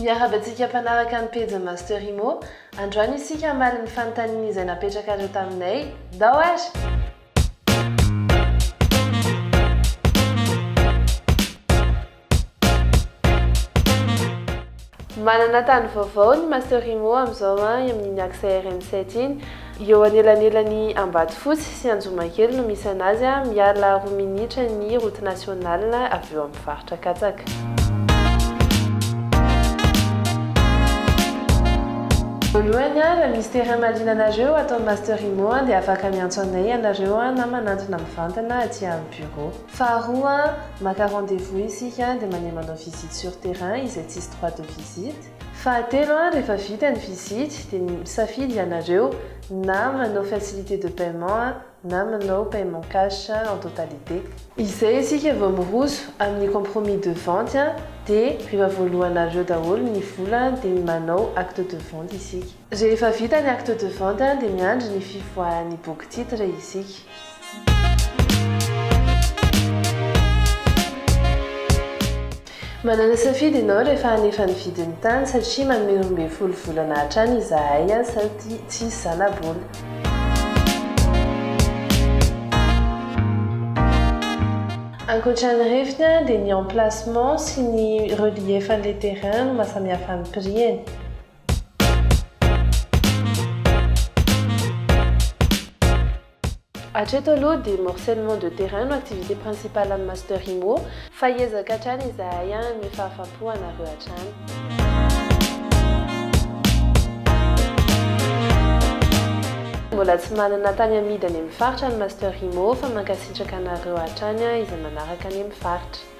Miaraba antsika mpanaraka ny pejy Master Imo. Androany isika hamaly ny fanontaniana izay napetraka azy taminay. Dao ary! Manana tany vaovao ny Master Imo amin'izao amin'ny accès RM7 iny. Eo anelanelany Ambatofotsy sy Anjomakely no misy anazy, miala 2 minitra ny route nationale avy eo amin'ny faritra Katsaka. Voalohany raha misy terrain mahaliana anareo atao Master Imo dia afaka miantso anay anareo na manantona mivantana aty amin'ny bureau. Faharoa, maka rendez-vous isika dia manao visite sur terrain izay tsisy droit de visite. Fahatelo, rehefa vita ny visite dia misafidy ianareo na manao facilité de paiement na manao paiement cash en totalité. Izay isika vao miroso amin'ny compromis de vente dia rehefa voalohanareo daholo ny vola dia manao acte de vente isika. Rehefa vita ny acte de vente dia miandry ny fivoahan'ny book titre isika. Manana safidy ianao rehefa hanefa ny vidin'ny tany satria manome 10 volana hatrany izahay sady tsy zana-bola. Ankoatran'ny refiny dia ny emplacement sy ny reliefan'ilay terrain no mahasamihafa amin'ny prix-ny. Hatreto aloha dia morcellement de terrain no activité principale amin'ny Master Imo, fa hiezaka hatrany izahay amin'ny fahafapo anareo hatrany. Mbola tsy manana tany amidy any amin'ny faritra ny Master Imo fa mankasitraka anareo hatrany izay manaraka any amin'ny faritra.